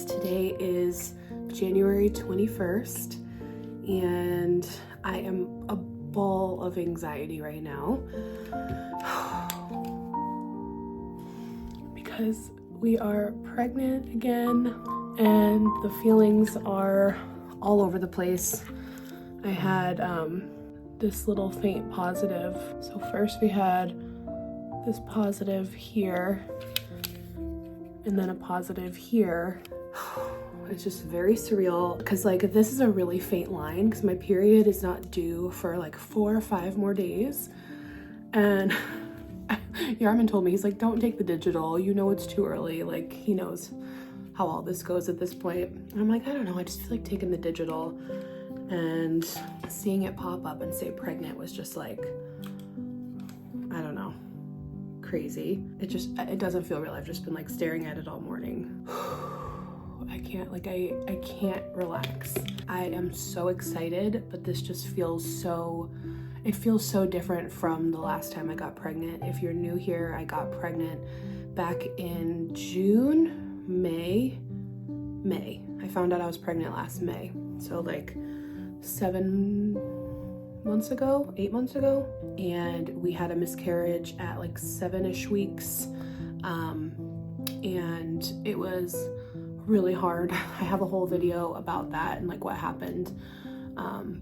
guys, today is January 21st and I am a ball of anxiety right now because we are pregnant again and the feelings are all over the place. I had this little faint positive. So first we had this positive here and then a positive here. It's just very surreal because like this is a really faint line because my period is not due for like 4 or 5 more days. And Yarman told me, he's like, don't take the digital, you know it's too early. Like he knows how all this goes at this point. And I'm like, I don't know, I just feel like taking the digital. And seeing it pop up and say pregnant was just like, I don't know, crazy. It doesn't feel real. I've just been like staring at it all morning. I can't relax. I am so excited, but this just feels so different from the last time I got pregnant. If you're new here, I got pregnant back in May. I found out I was pregnant last May. So like 8 months ago, and we had a miscarriage at like 7-ish weeks. And it was really hard. I have a whole video about that and like what happened.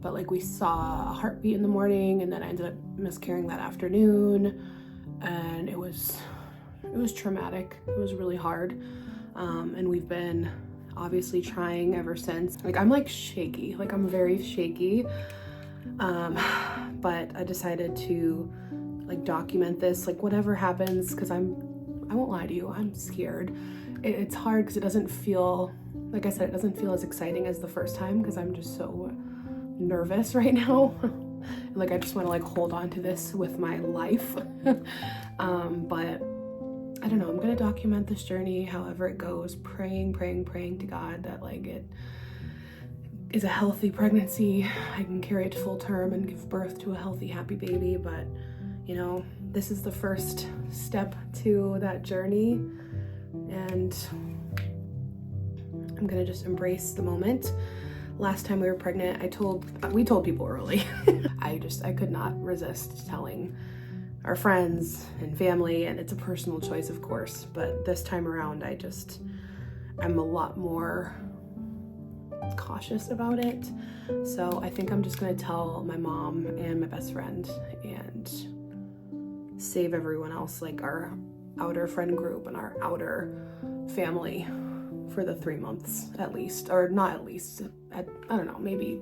But like we saw a heartbeat in the morning and then I ended up miscarrying that afternoon, and it was traumatic. It was really hard. And we've been obviously trying ever since. Like I'm like shaky, like I'm very shaky. But I decided to like document this, like whatever happens, because I won't lie to you, I'm scared. It's hard because it doesn't feel, like I said, it doesn't feel as exciting as the first time because I'm just so nervous right now. And like I just want to like hold on to this with my life. But I don't know, I'm gonna document this journey however it goes, praying to God that like it is a healthy pregnancy. I can carry it to full term and give birth to a healthy, happy baby. But you know, this is the first step to that journey, and I'm gonna just embrace the moment. Last time we were pregnant, we told people early. I could not resist telling our friends and family, and it's a personal choice, of course, but this time around I'm a lot more cautious about it. So I think I'm just gonna tell my mom and my best friend and save everyone else, like our outer friend group and our outer family, for the 3 months at least, or not at least, I don't know, maybe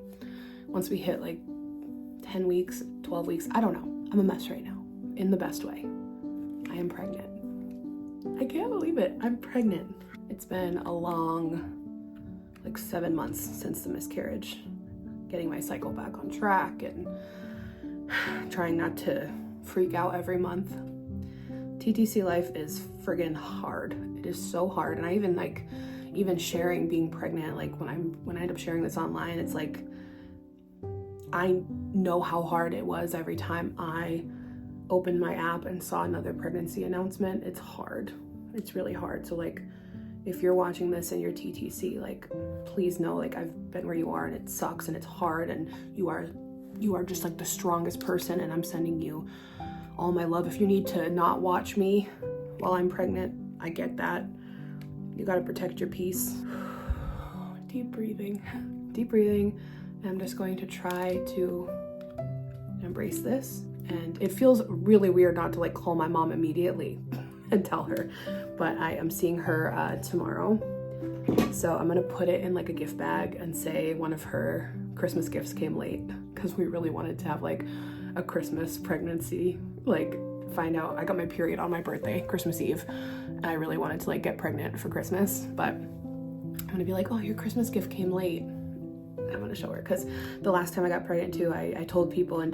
once we hit like 10 weeks, 12 weeks, I don't know. I'm a mess right now, in the best way. I am pregnant. I can't believe it, I'm pregnant. It's been a long, like 7 months since the miscarriage, getting my cycle back on track and trying not to freak out every month. TTC life is friggin' hard. It is so hard. And I even sharing being pregnant, like when I end up sharing this online, it's like I know how hard it was every time I opened my app and saw another pregnancy announcement. It's hard. It's really hard. So like if you're watching this and you're TTC, like please know, like I've been where you are and it sucks and it's hard, and you are just like the strongest person, and I'm sending you all my love. If you need to not watch me while I'm pregnant, I get that. You gotta protect your peace. Deep breathing. And I'm just going to try to embrace this. And it feels really weird not to like call my mom immediately and tell her, but I am seeing her tomorrow. So I'm gonna put it in like a gift bag and say one of her Christmas gifts came late, because we really wanted to have like a Christmas pregnancy, like find out I got my period on my birthday, Christmas Eve, and I really wanted to like get pregnant for Christmas. But I'm gonna be like, oh, your Christmas gift came late. I'm gonna show her, because the last time I got pregnant too, I told people and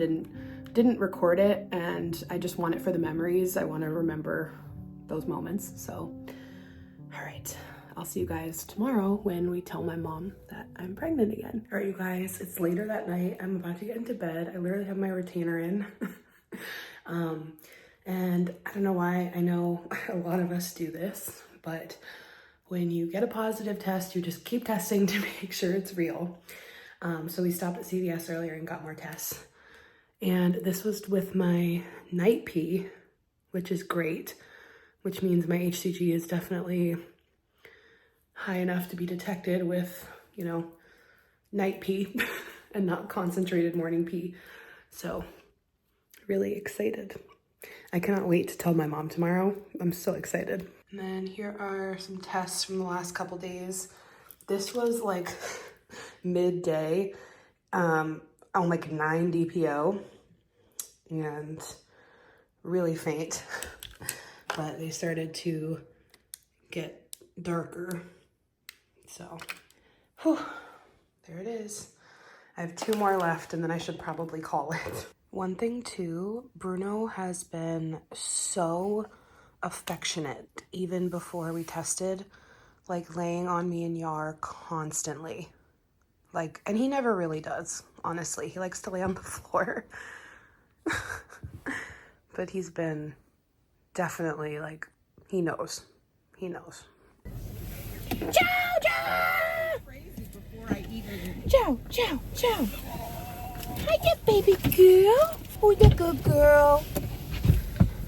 didn't record it, and I just want it for the memories. I want to remember those moments. So all right, I'll see you guys tomorrow when we tell my mom that I'm pregnant again. All right, you guys, it's later that night. I'm about to get into bed. I literally have my retainer in. And I don't know why, I know a lot of us do this, but when you get a positive test, you just keep testing to make sure it's real. So we stopped at CVS earlier and got more tests. And this was with my night pee, which is great, which means my HCG is definitely high enough to be detected with, you know, night pee and not concentrated morning pee. So really excited. I cannot wait to tell my mom tomorrow. I'm so excited. And then here are some tests from the last couple days. This was like midday, on like 9 DPO and really faint, but they started to get darker. So, whew, there it is. I have 2 more left and then I should probably call it. One thing too, Bruno has been so affectionate even before we tested, like laying on me and Yar constantly. Like, and he never really does, honestly. He likes to lay on the floor. But he's been definitely like, he knows. He knows. Chow, chow! Chow, chow, chow. Hiya, baby girl. Oh, you good girl.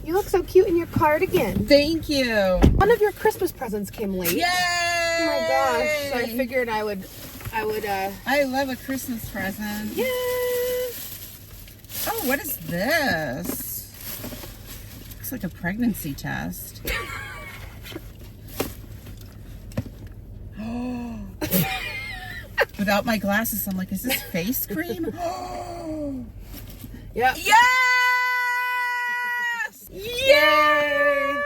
You look so cute in your cardigan. Thank you. One of your Christmas presents came late. Yay! Oh my gosh. So I figured I would I love a Christmas present. Yeah. Oh, what is this? Looks like a pregnancy test. Oh. Without my glasses, I'm like, is this face cream? Yeah. Yes! Yes!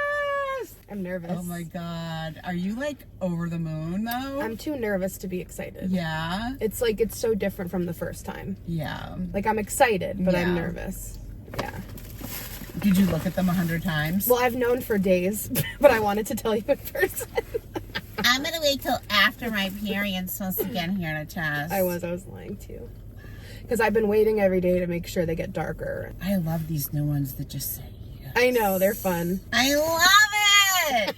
I'm nervous. Oh my God. Are you like over the moon though? I'm too nervous to be excited. Yeah. It's like, it's so different from the first time. Yeah. Like I'm excited, but I'm Yeah. nervous. Yeah. Did you look at them 100 times? Well, I've known for days, but I wanted to tell you in person. I'm gonna wait till after my period's supposed to get here to test. I was lying too. Because I've been waiting every day to make sure they get darker. I love these new ones that just say yes. I know, they're fun. I love it!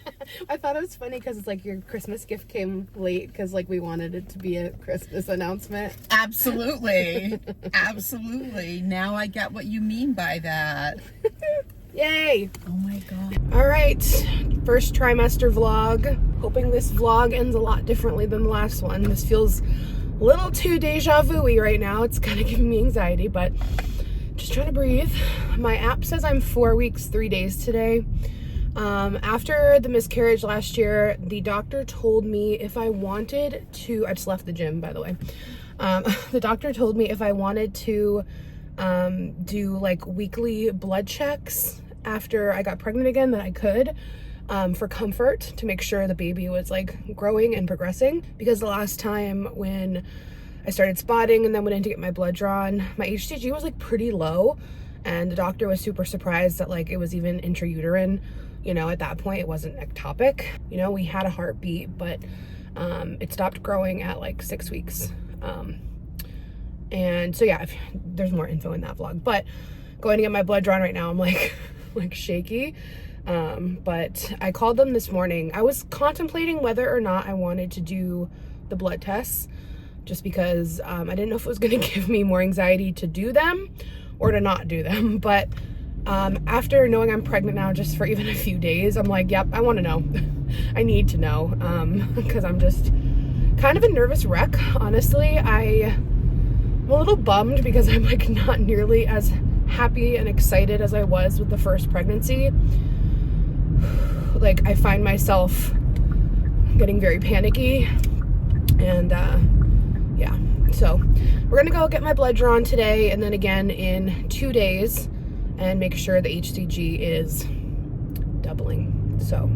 I thought it was funny because it's like your Christmas gift came late because like we wanted it to be a Christmas announcement. Absolutely. Absolutely. Now I get what you mean by that. Yay! Oh my God. All right, first trimester vlog. Hoping this vlog ends a lot differently than the last one. This feels a little too deja vu-y right now. It's kind of giving me anxiety, but just trying to breathe. My app says I'm 4 weeks, 3 days today. After the miscarriage last year, the doctor told me if I wanted to, I just left the gym, by the way. The doctor told me if I wanted to do like weekly blood checks after I got pregnant again, that I could, for comfort, to make sure the baby was like growing and progressing. Because the last time when I started spotting and then went in to get my blood drawn, my HCG was like pretty low, and the doctor was super surprised that like it was even intrauterine. You know, at that point it wasn't ectopic. You know, we had a heartbeat, but it stopped growing at like 6 weeks. And so yeah, there's more info in that vlog, but going to get my blood drawn right now, I'm like shaky. But I called them this morning. I was contemplating whether or not I wanted to do the blood tests, just because I didn't know if it was going to give me more anxiety to do them or to not do them. But after knowing I'm pregnant now just for even a few days, I'm like, yep, I want to know. I need to know, because I'm just kind of a nervous wreck, honestly. I'm a little bummed because I'm like not nearly as happy and excited as I was with the first pregnancy. Like I find myself getting very panicky, and yeah, so we're gonna go get my blood drawn today and then again in 2 days and make sure the HCG is doubling. So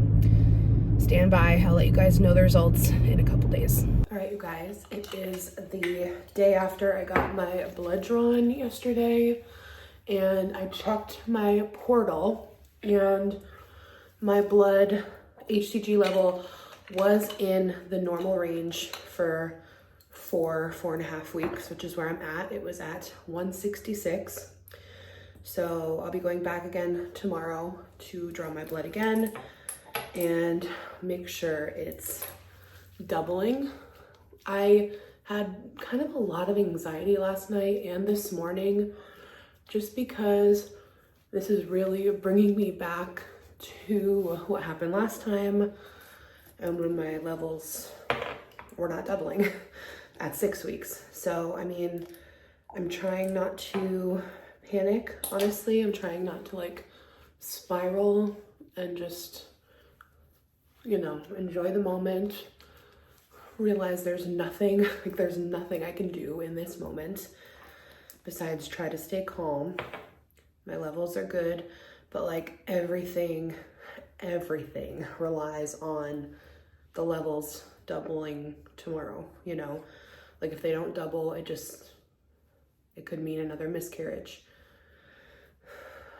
stand by, I'll let you guys know the results in a couple days. All right, you guys, it is the day after I got my blood drawn yesterday, and I checked my portal, and my blood HCG level was in the normal range for 4.5 weeks, which is where I'm at. It was at 166. So I'll be going back again tomorrow to draw my blood again. and make sure it's doubling. I had kind of a lot of anxiety last night and this morning just because this is really bringing me back to what happened last time and when my levels were not doubling at 6 weeks. So, I mean, I'm trying not to panic, honestly. I'm trying not to like spiral and just, you know, enjoy the moment. Realize there's nothing, like there's nothing I can do in this moment besides try to stay calm. My levels are good, but like everything relies on the levels doubling tomorrow, you know? Like if they don't double, it could mean another miscarriage.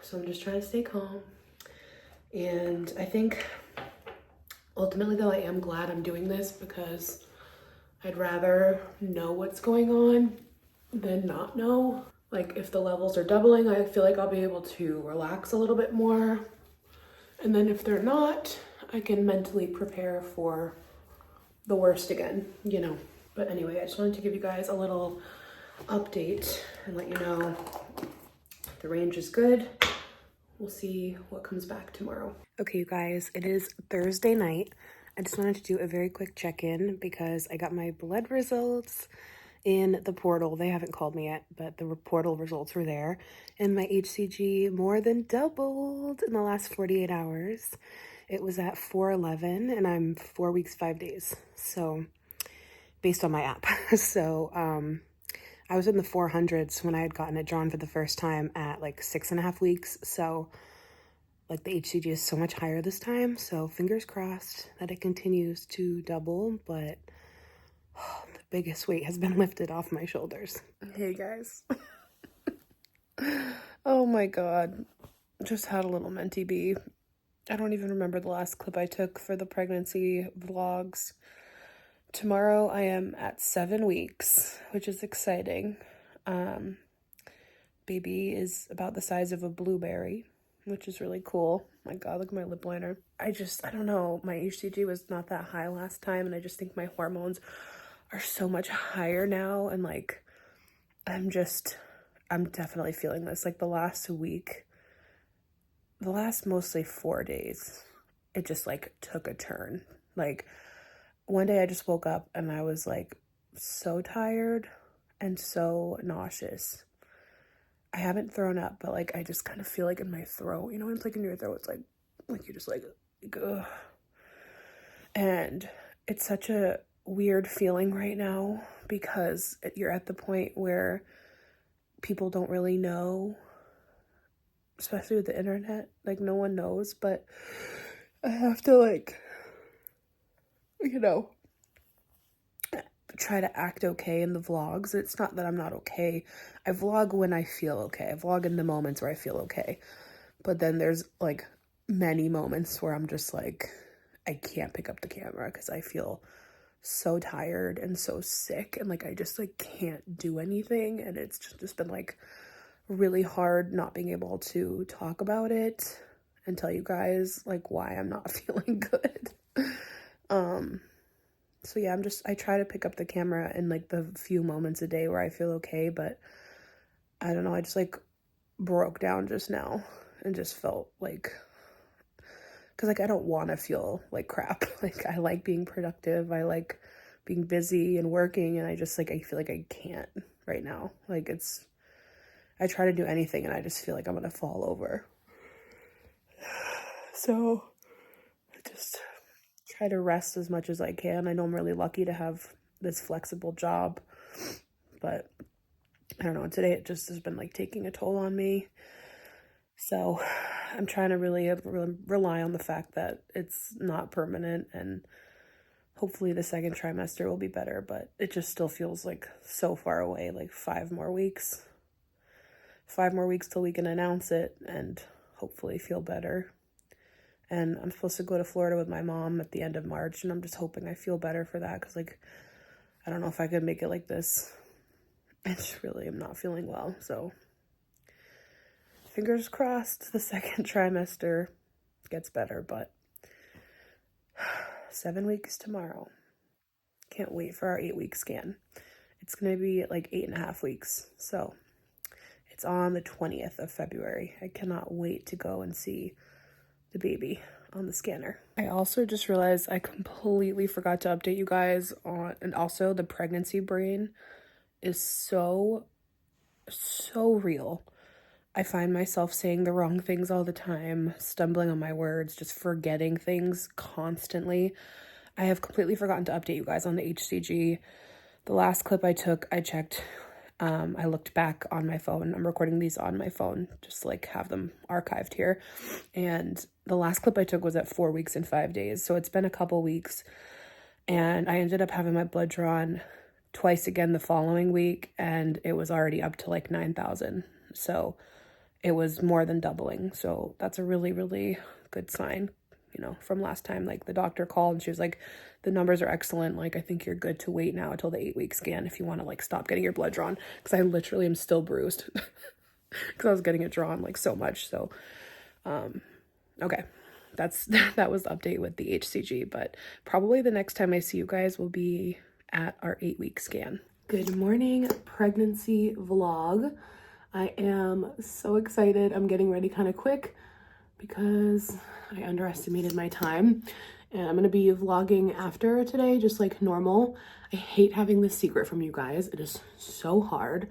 So I'm just trying to stay calm. And I think ultimately though, I am glad I'm doing this because I'd rather know what's going on than not know. Like if the levels are doubling, I feel like I'll be able to relax a little bit more. And then if they're not, I can mentally prepare for the worst again, you know. But anyway, I just wanted to give you guys a little update and let you know the range is good. We'll see what comes back tomorrow. Okay, you guys, it is Thursday night. I just wanted to do a very quick check-in because I got my blood results in the portal. They haven't called me yet, but the portal results were there. And my HCG more than doubled in the last 48 hours. It was at 411 and I'm 4 weeks, 5 days. So based on my app. So I was in the 400s when I had gotten it drawn for the first time at like 6.5 weeks. So like the HCG is so much higher this time. So fingers crossed that it continues to double, but the biggest weight has been lifted off my shoulders. Hey guys. Oh my God. Just had a little mentee bee. I don't even remember the last clip I took for the pregnancy vlogs. Tomorrow I am at 7 weeks, which is exciting. Baby is about the size of a blueberry, which is really cool. My God, look at my lip liner. I don't know. My HCG was not that high last time, and I just think my hormones are so much higher now. And like, I'm definitely feeling this. Like the last mostly 4 days, it just like took a turn. Like, one day I just woke up and I was like so tired and so nauseous. I haven't thrown up, but like I just kind of feel like in my throat, you know, when it's like in your throat, it's like you're just like, ugh. And it's such a weird feeling right now because you're at the point where people don't really know, especially with the internet, like no one knows, but I have to like, you know, try to act okay in the vlogs. It's not that I'm not okay. I vlog when I feel okay. I vlog in the moments where I feel okay. But then there's like many moments where I'm just like, I can't pick up the camera because I feel so tired and so sick and like I just like can't do anything. And it's just been like really hard not being able to talk about it and tell you guys like why I'm not feeling good. So yeah, I try to pick up the camera in like the few moments a day where I feel okay, but I don't know, I just like broke down just now and just felt like, because like I don't want to feel like crap. Like I like being productive, I like being busy and working, and I just like, I feel like I can't right now. Like I try to do anything and I just feel like I'm gonna fall over. So I just try to rest as much as I can. I know I'm really lucky to have this flexible job, but I don't know, today it just has been like taking a toll on me. So I'm trying to really rely on the fact that it's not permanent, and hopefully the second trimester will be better, but it just still feels like so far away, like 5 more weeks. 5 more weeks till we can announce it and hopefully feel better. And I'm supposed to go to Florida with my mom at the end of March, and I'm just hoping I feel better for that, because like I don't know if I could make it like this. I just really am not feeling well, so fingers crossed the second trimester gets better. But 7 weeks tomorrow. Can't wait for our 8-week scan. It's going to be like 8.5 weeks. So it's on the 20th of February. I cannot wait to go and see the baby on the scanner. I also just realized I completely forgot to update you guys on, and also the pregnancy brain is so real. I find myself saying the wrong things all the time, stumbling on my words, just forgetting things constantly. I have completely forgotten to update you guys on the HCG. The last clip I took, I checked. I looked back on my phone. I'm recording these on my phone, just like have them archived here. And the last clip I took was at 4 weeks and 5 days. So it's been a couple weeks. And I ended up having my blood drawn twice again the following week. And it was already up to like 9,000. So it was more than doubling. So that's a really, really good sign, you know, from last time. Like the doctor called and she was like, the numbers are excellent. Like, I think you're good to wait now until the 8-week scan if you want to like stop getting your blood drawn. Because I literally am still bruised because I was getting it drawn like so much. So, okay. That was the update with the HCG, but probably the next time I see you guys will be at our 8-week scan. Good morning, pregnancy vlog. I am so excited. I'm getting ready kind of quick because I underestimated my time. And I'm going to be vlogging after today, just like normal. I hate having this secret from you guys. It is so hard.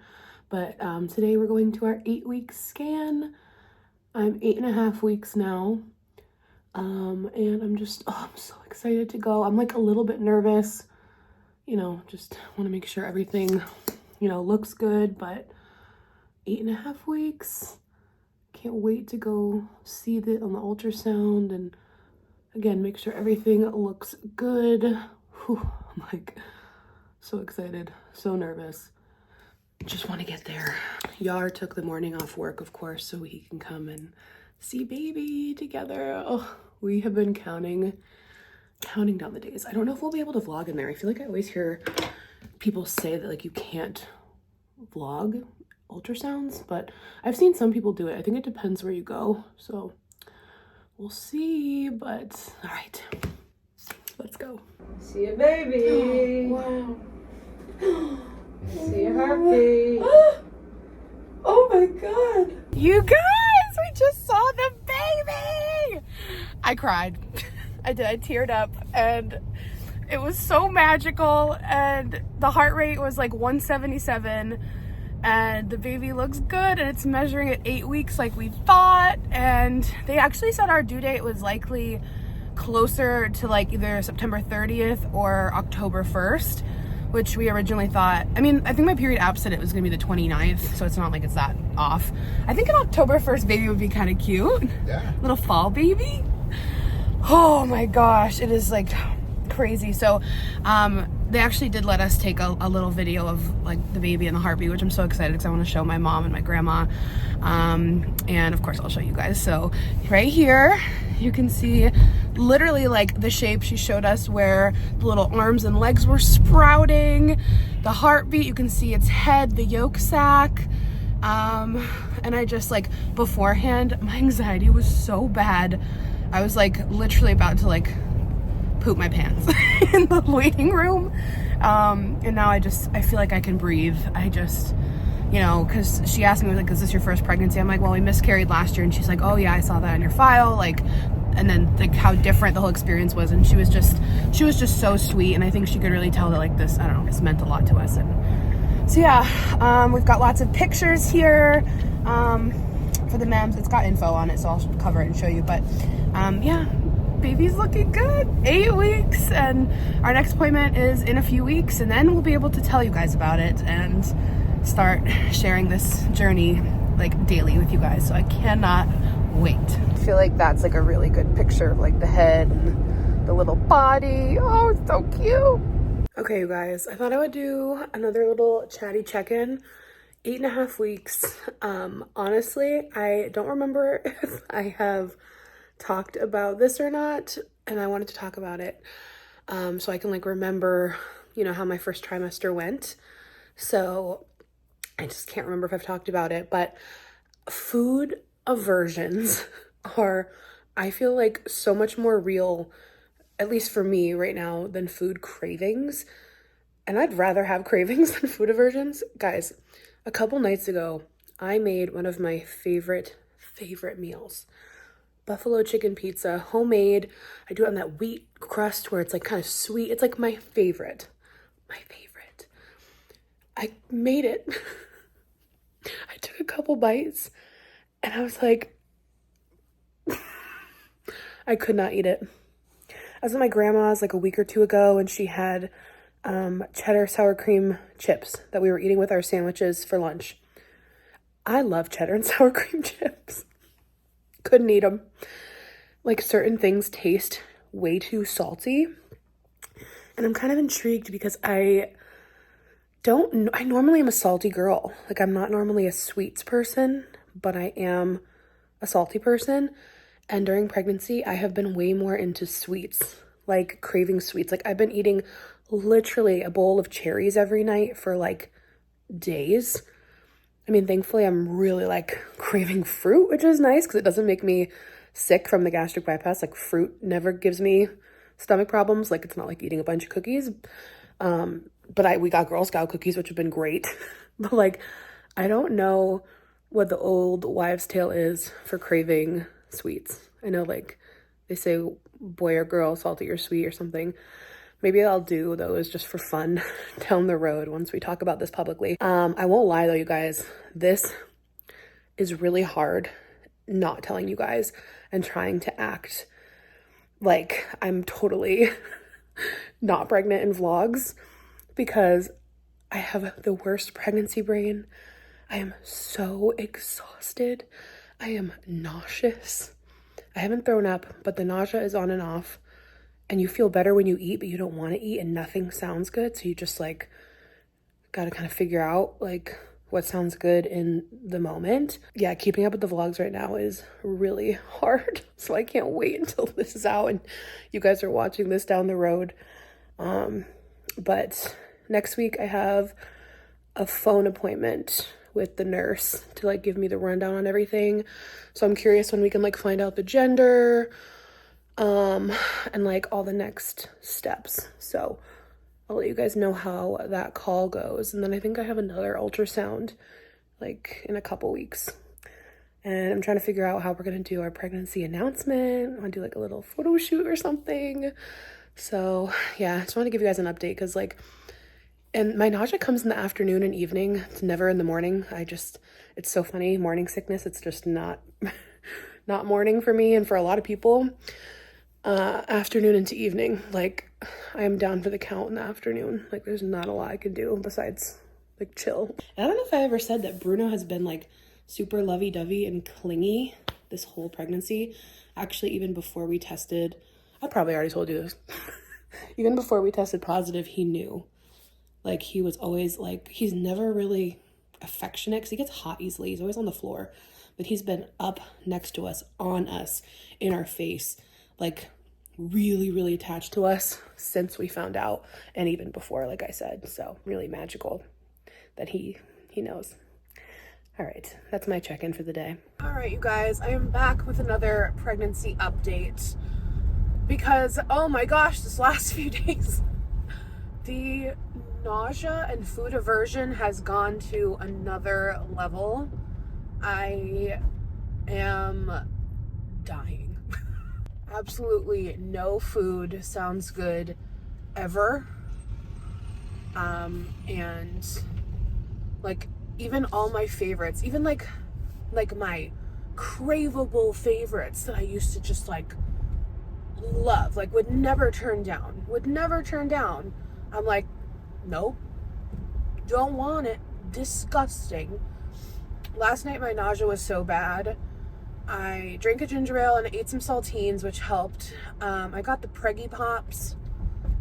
But today we're going to our 8-week scan. I'm 8.5 weeks now. And I'm so excited to go. I'm like a little bit nervous. You know, just want to make sure everything, you know, looks good. But 8.5 weeks. Can't wait to go see it on the ultrasound and again, make sure everything looks good. Whew, I'm like so excited, so nervous. Just want to get there. Yar took the morning off work, of course, so he can come and see baby together. Oh, we have been counting down the days. I don't know if we'll be able to vlog in there. I feel like I always hear people say that like you can't vlog ultrasounds, but I've seen some people do it. I think it depends where you go, so we'll see. But all right, let's go. See a baby. Oh, wow. See a heartbeat. Oh my god, you guys, we just saw the baby. I cried. I did. I teared up and it was so magical, and the heart rate was like 177. And the baby looks good, and it's measuring at 8 weeks like we thought. And they actually said our due date was likely closer to like either September 30th or October 1st, which we originally thought. I mean, I think my period app said it was gonna be the 29th, so it's not like it's that off. I think an October 1st baby would be kind of cute. Yeah. Little fall baby. Oh my gosh, it is like crazy. So they actually did let us take a little video of like the baby and the heartbeat, which I'm so excited because I want to show my mom and my grandma, and of course I'll show you guys. So right here you can see literally like the shape she showed us, where the little arms and legs were sprouting, the heartbeat, you can see its head, the yolk sac, and I just like beforehand my anxiety was so bad. I was like literally about to like poop my pants in the waiting room, and now I feel like I can breathe. I just, you know, because she asked me like, is this your first pregnancy? I'm like, well, we miscarried last year. And she's like, oh yeah, I saw that on your file, like, and then like how different the whole experience was. And she was just so sweet, and I think she could really tell that like this, I don't know, this meant a lot to us. And so yeah, we've got lots of pictures here for the mems. It's got info on it, so I'll cover it and show you. But yeah, baby's looking good. 8 weeks, and our next appointment is in a few weeks, and then we'll be able to tell you guys about it and start sharing this journey like daily with you guys. So I cannot wait. I feel like that's like a really good picture of like the head and the little body. Oh, it's so cute. Okay, you guys, I thought I would do another little chatty check-in. 8.5 weeks. Honestly, I don't remember if I have talked about this or not, and I wanted to talk about it so I can like remember, you know, how my first trimester went. So I just can't remember if I've talked about it, but food aversions are, I feel like, so much more real at least for me right now, than food cravings. And I'd rather have cravings than food aversions. Guys, a couple nights ago, I made one of my favorite meals. Buffalo chicken pizza, homemade. I do it on that wheat crust where it's like kind of sweet. It's like my favorite. I made it. I took a couple bites and I was like, I could not eat it. I was at my grandma's like a week or two ago and she had cheddar sour cream chips that we were eating with our sandwiches for lunch. I love cheddar and sour cream chips. Couldn't eat them. Like certain things taste way too salty. And I'm kind of intrigued because I normally am a salty girl. Like I'm not normally a sweets person, but I am a salty person. And during pregnancy, I have been way more into sweets, like craving sweets. Like I've been eating literally a bowl of cherries every night for like days. I mean, thankfully I'm really like craving fruit, which is nice because it doesn't make me sick from the gastric bypass. Like fruit never gives me stomach problems. Like it's not like eating a bunch of cookies. But we got Girl Scout cookies, which have been great. But like, I don't know what the old wives' tale is for craving sweets. I know like they say boy or girl, salty or sweet or something. Maybe I'll do those just for fun down the road once we talk about this publicly. I won't lie though, you guys, this is really hard not telling you guys and trying to act like I'm totally not pregnant in vlogs because I have the worst pregnancy brain. I am so exhausted. I am nauseous. I haven't thrown up, but the nausea is on and off. And you feel better when you eat, but you don't want to eat and nothing sounds good. So you just like got to kind of figure out like what sounds good in the moment. Yeah, keeping up with the vlogs right now is really hard. So I can't wait until this is out and you guys are watching this down the road. But next week I have a phone appointment with the nurse to like give me the rundown on everything. So I'm curious when we can like find out the gender, and like all the next steps. So I'll let you guys know how that call goes. And then I think I have another ultrasound like in a couple weeks. And I'm trying to figure out how we're going to do our pregnancy announcement. I want to do like a little photo shoot or something. So yeah, I just want to give you guys an update because like, and my nausea comes in the afternoon and evening. It's never in the morning. It's so funny. Morning sickness, it's just not morning for me. And for a lot of people, afternoon into evening, like I am down for the count in the afternoon. Like there's not a lot I can do besides like chill. And I don't know if I ever said that Bruno has been like super lovey-dovey and clingy this whole pregnancy. Actually, even before we tested, I probably already told you this. Even before we tested positive, he knew. Like he was always like, he's never really affectionate because he gets hot easily. He's always on the floor, but he's been up next to us, on us, in our face, like really, really attached to us since we found out. And even before, like I said, so really magical that he knows. All right, that's my check-in for the day. All right, you guys, I am back with another pregnancy update because, oh my gosh, this last few days, the nausea and food aversion has gone to another level. I am dying. Absolutely no food sounds good ever. And like even all my favorites, even like my craveable favorites that I used to just like love, like would never turn down. I'm like, nope, don't want it, disgusting. Last night my nausea was so bad. I drank a ginger ale and I ate some saltines, which helped. I got the Preggy Pops.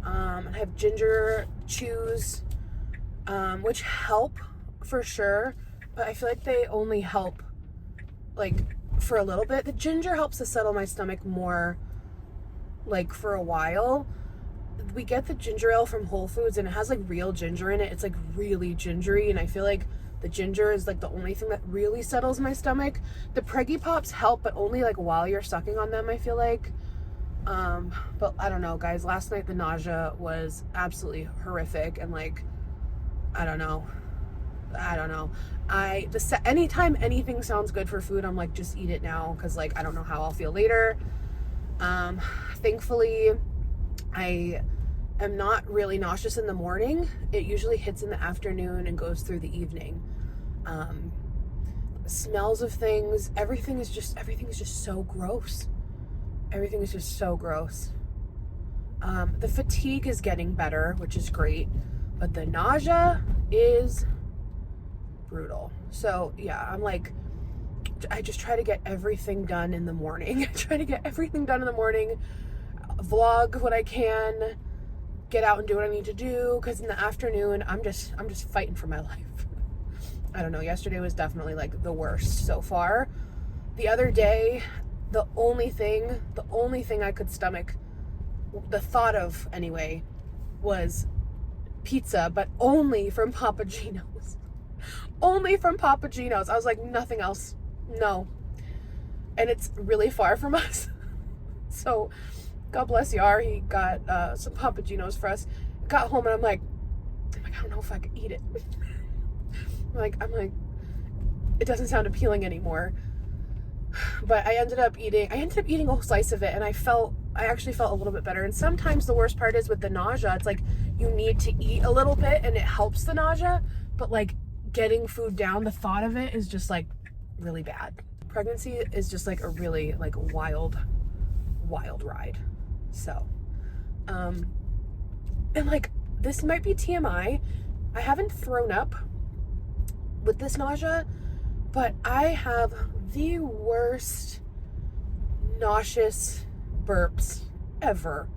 I have ginger chews, which help for sure, but I feel like they only help like for a little bit. The ginger helps to settle my stomach more like for a while. We get the ginger ale from Whole Foods and it has like real ginger in it. It's like really gingery, and I feel like the ginger is like the only thing that really settles my stomach. The Preggy Pops help, but only like while you're sucking on them, I feel like. But I don't know, guys. Last night the nausea was absolutely horrific, and like, I don't know. Anytime anything sounds good for food, I'm like, just eat it now, because like I don't know how I'll feel later. Thankfully, I am not really nauseous in the morning. It usually hits in the afternoon and goes through the evening. Smells of things, everything is just so gross. Everything is just so gross. The fatigue is getting better, which is great, but the nausea is brutal. So yeah, I just try to get everything done in the morning. Vlog what I can, get out and do what I need to do, because in the afternoon I'm just fighting for my life. I don't know, yesterday was definitely like the worst so far. The other day, the only thing I could stomach, the thought of anyway, was pizza, but only from Papa Gino's. Only from Papa Gino's. I was like, nothing else. No. And it's really far from us. So God bless Yar. He got some Papa Gino's for us. Got home and I'm like, I don't know if I could eat it. I'm like, it doesn't sound appealing anymore. But I ended up eating a whole slice of it, and I actually felt a little bit better. And sometimes the worst part is with the nausea, it's like you need to eat a little bit and it helps the nausea, but like getting food down, the thought of it is just like really bad. Pregnancy is just like a really like wild ride. So, and like, this might be TMI. I haven't thrown up with this nausea, but I have the worst nauseous burps ever.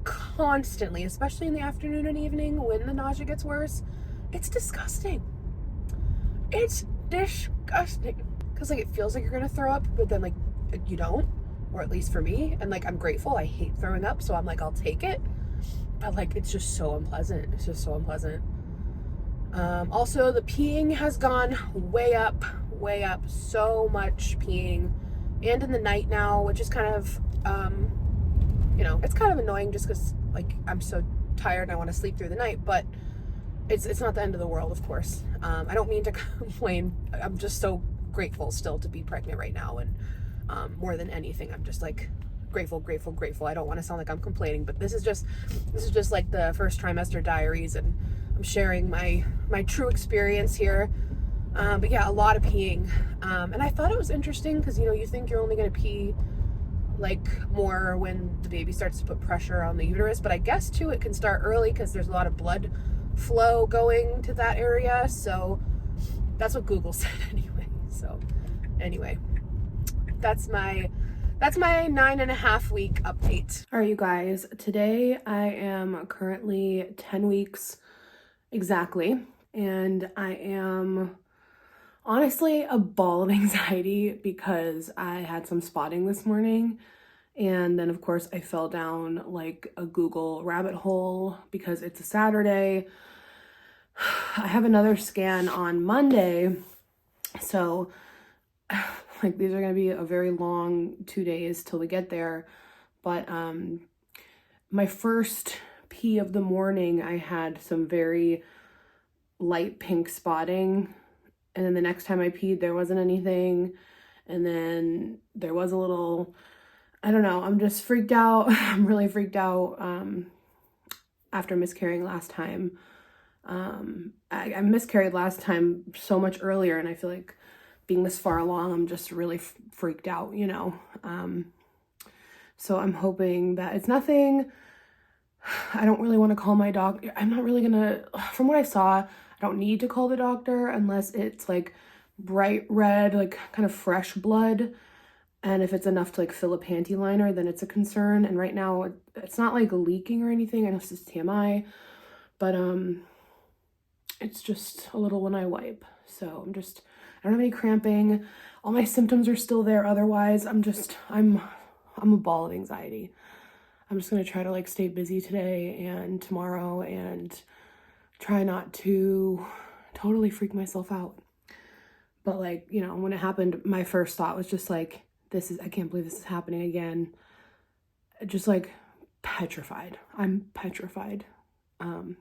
Constantly, especially in the afternoon and evening when the nausea gets worse. It's disgusting. It's disgusting. Because like it feels like you're gonna throw up, but then like you don't, or at least for me. And like I'm grateful. I hate throwing up, so I'm like, I'll take it. But like it's just so unpleasant. It's just so unpleasant. Also, the peeing has gone way up, so much peeing, and in the night now, which is kind of, it's kind of annoying just because, like, I'm so tired and I want to sleep through the night, but it's not the end of the world, of course. I don't mean to complain. I'm just so grateful still to be pregnant right now, and more than anything, I'm just, like, grateful. I don't want to sound like I'm complaining, but this is just like the first trimester diaries, and I'm sharing my true experience here. But yeah, a lot of peeing. And I thought it was interesting because, you think you're only going to pee like more when the baby starts to put pressure on the uterus, but I guess too it can start early because there's a lot of blood flow going to that area. So that's what Google said anyway. So anyway, that's my 9.5 week update. All right, you guys, today I am currently 10 weeks exactly, and I am honestly a ball of anxiety because I had some spotting this morning, and then of course I fell down like a Google rabbit hole because it's a Saturday. I have another scan on Monday, so like these are gonna be a very long 2 days till we get there. But my first pee of the morning, I had some very light pink spotting, and then the next time I peed there wasn't anything, and then there was a little, I don't know, I'm just freaked out. I'm really freaked out after miscarrying last time. I miscarried last time so much earlier, and I feel like being this far along, I'm just really freaked out, so I'm hoping that it's nothing. I don't really want to call my doctor. I'm not really gonna, from what I saw, I don't need to call the doctor unless it's like bright red, like kind of fresh blood. And if it's enough to like fill a panty liner, then it's a concern. And right now it's not like leaking or anything. I know this is TMI, but it's just a little when I wipe. So I don't have any cramping. All my symptoms are still there. Otherwise, I'm a ball of anxiety. I'm just going to try to like stay busy today and tomorrow and try not to totally freak myself out. But like, when it happened, my first thought was just like, I can't believe this is happening again. just like petrified. I'm petrified. So I'm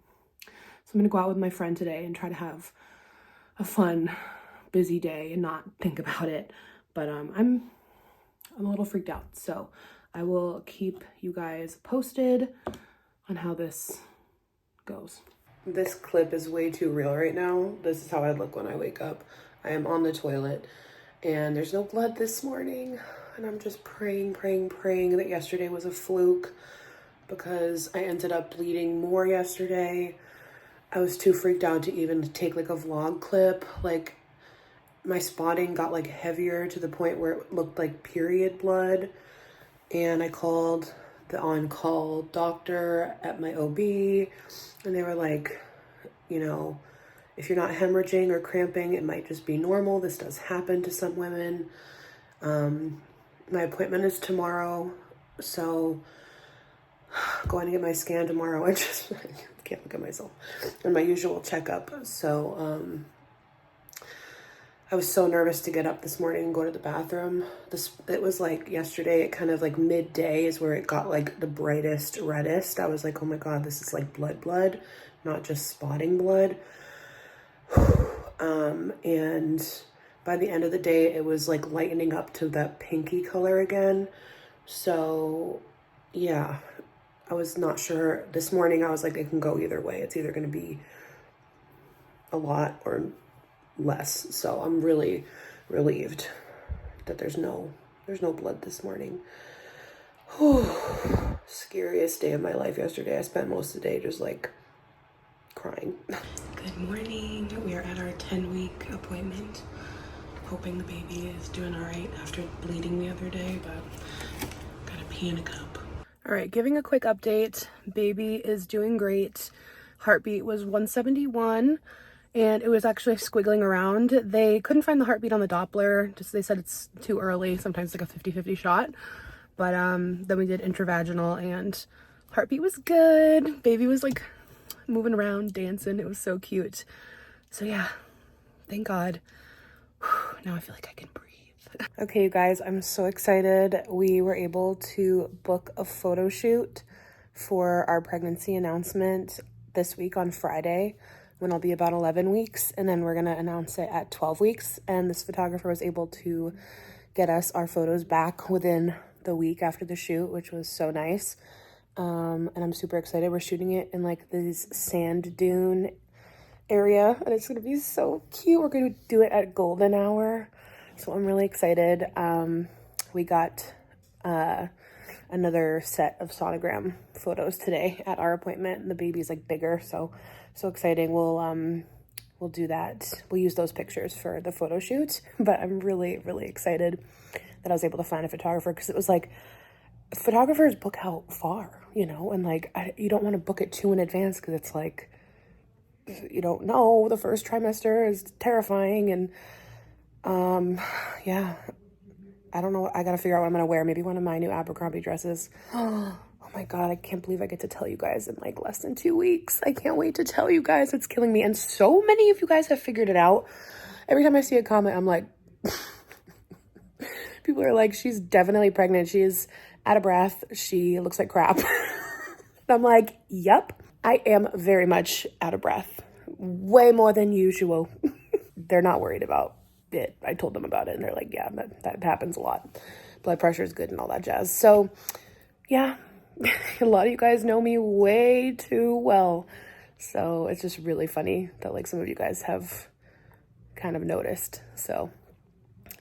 gonna go out with my friend today and try to have a fun, busy day and not think about it. But I'm a little freaked out. So I will keep you guys posted on how this goes. This clip is way too real right now. This is how I look when I wake up. I am on the toilet and there's no blood this morning. And I'm just praying that yesterday was a fluke, because I ended up bleeding more yesterday. I was too freaked out to even take like a vlog clip. Like my spotting got like heavier to the point where it looked like period blood. And I called the on-call doctor at my OB and they were like, you know, if you're not hemorrhaging or cramping, it might just be normal. This does happen to some women. My appointment is tomorrow, so going to get my scan tomorrow. I just can't look at myself. And my usual checkup. So I was so nervous to get up this morning and go to the bathroom. It was like yesterday, it kind of like midday is where it got like the brightest, reddest. I was like, oh my God, this is like blood, not just spotting blood. And by the end of the day, it was like lightening up to that pinky color again. So yeah, I was not sure. This morning, I was like, it can go either way. It's either going to be a lot or less. So I'm really relieved that there's no blood this morning. Scariest day of my life yesterday. I spent most of the day just like crying. Good morning. We are at our 10-week appointment. Hoping the baby is doing all right after bleeding the other day, but gotta pee in a cup. All right, giving a quick update. Baby is doing great. Heartbeat was 171 and it was actually squiggling around. They couldn't find the heartbeat on the Doppler. Just they said it's too early, sometimes like a 50-50 shot. But then we did intravaginal and heartbeat was good. Baby was like moving around, dancing. It was so cute. So yeah, thank God. Now I feel like I can breathe. Okay, you guys, I'm so excited. We were able to book a photo shoot for our pregnancy announcement this week on Friday, when I'll be about 11 weeks. And then we're going to announce it at 12 weeks. And this photographer was able to get us our photos back within the week after the shoot, which was so nice. And I'm super excited. We're shooting it in like this sand dune area and it's gonna be so cute. We're gonna do it at golden hour, so I'm really excited. We got another set of sonogram photos today at our appointment, and the baby's like bigger, so exciting. We'll do that. We'll use those pictures for the photo shoot, but I'm really excited that I was able to find a photographer, because it was like photographers book out far, you know, and like you don't want to book it too in advance, because it's like, you don't know, the first trimester is terrifying. And yeah, I don't know, I gotta figure out what I'm gonna wear. Maybe one of my new Abercrombie dresses. Oh my God, I can't believe I get to tell you guys in like less than 2 weeks. I can't wait to tell you guys. It's killing me. And so many of you guys have figured it out. Every time I see a comment, I'm like, people are like, she's definitely pregnant, she is out of breath, she looks like crap. And I'm like, yep, I am very much out of breath, way more than usual. They're not worried about it. I told them about it and they're like, yeah, that happens a lot. Blood pressure is good and all that jazz. So yeah, a lot of you guys know me way too well. So it's just really funny that like some of you guys have kind of noticed. So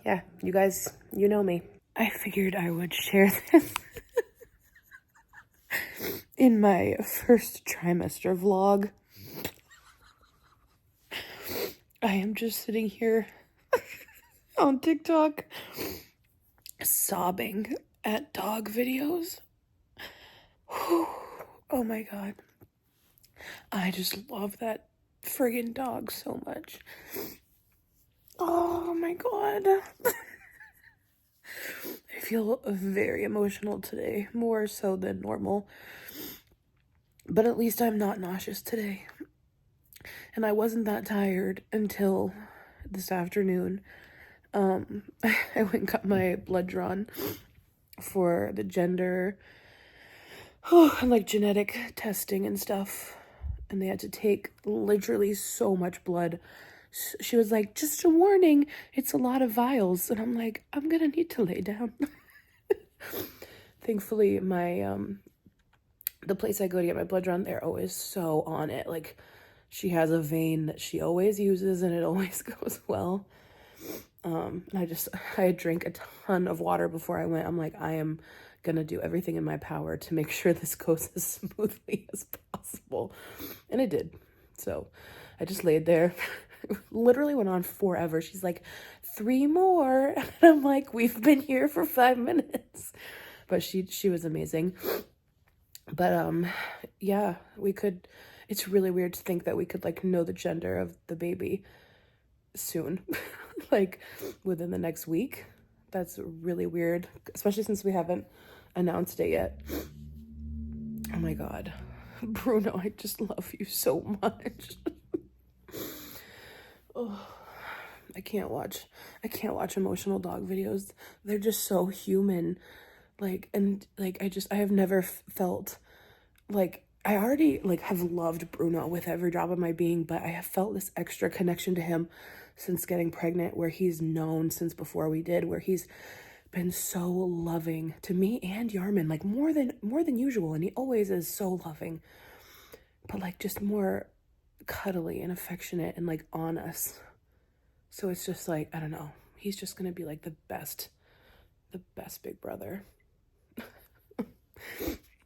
yeah, you guys, you know me. I figured I would share this in my first trimester vlog. I am just sitting here on TikTok sobbing at dog videos. Oh my God. I just love that friggin' dog so much. Oh my God. I feel very emotional today, more so than normal. But at least I'm not nauseous today. And I wasn't that tired until this afternoon. I went and got my blood drawn for the gender and like genetic testing and stuff. And they had to take literally so much blood. She was like, just a warning, it's a lot of vials. And I'm like, I'm gonna need to lay down. Thankfully, my the place I go to get my blood drawn, they're always so on it. Like, she has a vein that she always uses and it always goes well. I drank a ton of water before I went. I'm like, I am gonna do everything in my power to make sure this goes as smoothly as possible. And it did. So I just laid there. Literally went on forever. She's like, 3 more. And I'm like, we've been here for 5 minutes. But she was amazing. But yeah, it's really weird to think that we could like know the gender of the baby soon. Like within the next week. That's really weird, especially since we haven't announced it yet. Oh my god. Bruno, I just love you so much. Oh, I can't watch emotional dog videos. They're just so human. Like, and like I have never felt like, I already like have loved Bruno with every drop of my being, but I have felt this extra connection to him since getting pregnant, where he's known since before we did, where he's been so loving to me and Yarman, like more than usual. And he always is so loving, but like just more cuddly and affectionate and like on us. So it's just like, I don't know, he's just gonna be like the best big brother.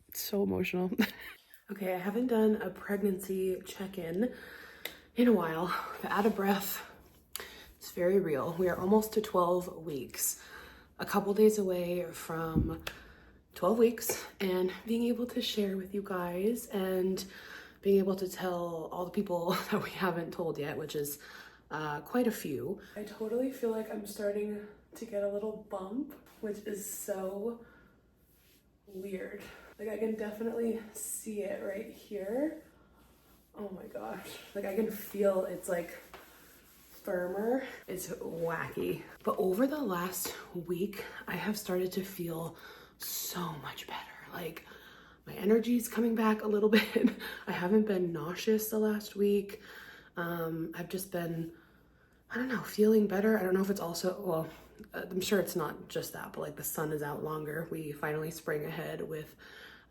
It's so emotional. Okay, I haven't done a pregnancy check-in in a while. I'm out of breath. It's very real. We are almost to 12 weeks. A couple days away from 12 weeks and being able to share with you guys and being able to tell all the people that we haven't told yet, which is quite a few. I totally feel like I'm starting to get a little bump, which is so weird. Like, I can definitely see it right here. Oh my gosh. Like, I can feel it's like firmer. It's wacky. But over the last week, I have started to feel so much better. Like, my energy's coming back a little bit. I haven't been nauseous the last week. I've just been, I don't know, feeling better. I don't know if it's also, well, I'm sure it's not just that, but like the sun is out longer. We finally sprang ahead with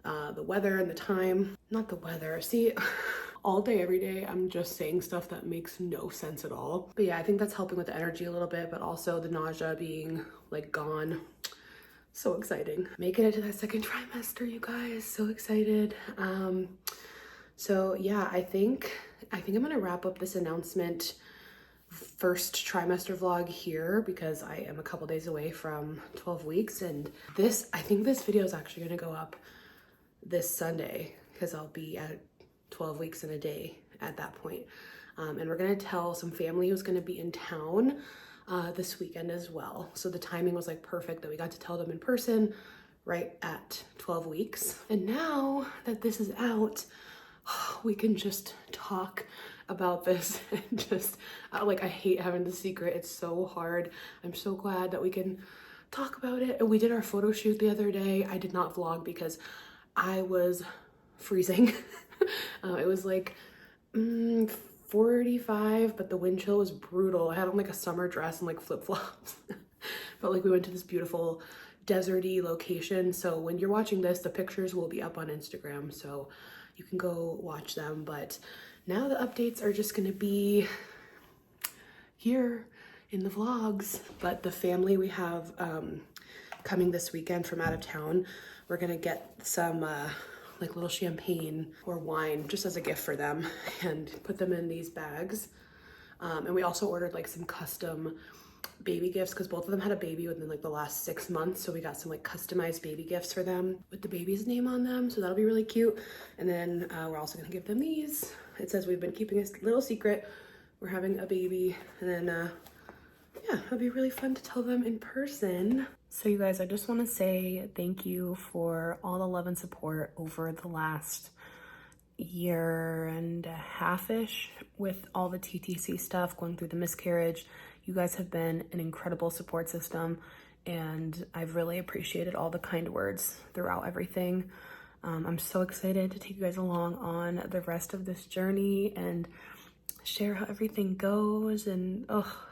the weather and the time. Not the weather. See, all day, every day, I'm just saying stuff that makes no sense at all. But yeah, I think that's helping with the energy a little bit, but also the nausea being like gone. So exciting. Making it to that second trimester, you guys. So excited. So yeah, I think I'm gonna wrap up this announcement first trimester vlog here because I am a couple days away from 12 weeks. And I think this video is actually gonna go up this Sunday because I'll be at 12 weeks in a day at that point. And we're gonna tell some family who's gonna be in town this weekend as well. So the timing was like perfect that we got to tell them in person right at 12 weeks. And now that this is out, we can just talk about this and just like, I hate having the secret. It's so hard. I'm so glad that we can talk about it. And we did our photo shoot the other day. I did not vlog because I was freezing. It was like 45, but the wind chill was brutal. I had on like a summer dress and like flip-flops. But like we went to this beautiful deserty location. So when you're watching this, the pictures will be up on Instagram, so you can go watch them. But now the updates are just gonna be here in the vlogs. But the family we have coming this weekend from out of town, we're gonna get some like little champagne or wine just as a gift for them and put them in these bags. And we also ordered like some custom baby gifts because both of them had a baby within like the last 6 months. So we got some like customized baby gifts for them with the baby's name on them. So that'll be really cute. And then we're also gonna give them these. It says we've been keeping a little secret. We're having a baby. And then yeah, it'll be really fun to tell them in person. So you guys, I just want to say thank you for all the love and support over the last year and a half-ish with all the TTC stuff, going through the miscarriage. You guys have been an incredible support system, and I've really appreciated all the kind words throughout everything. I'm so excited to take you guys along on the rest of this journey and share how everything goes. And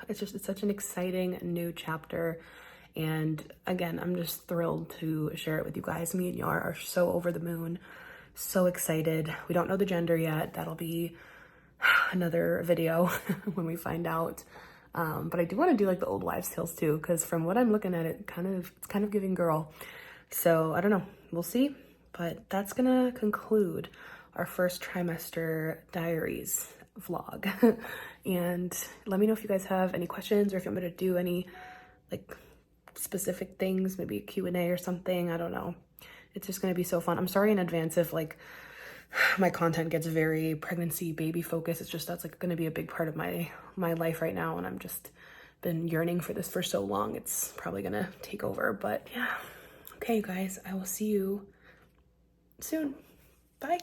it's such an exciting new chapter. And again, I'm just thrilled to share it with you guys. Me and Yar are so over the moon, so excited. We don't know the gender yet. That'll be another video when we find out. But I do want to do like the old wives' tales too, because from what I'm looking at, it's kind of giving girl. So I don't know, we'll see. But that's gonna conclude our first trimester diaries vlog. And let me know if you guys have any questions or if you want me to do any like specific things, maybe a Q&A or something. I don't know. It's just gonna be so fun. I'm sorry in advance if like my content gets very pregnancy baby focused. It's just that's like gonna be a big part of my life right now, and I'm just been yearning for this for so long. It's probably gonna take over, but yeah. Okay, you guys, I will see you soon. Bye.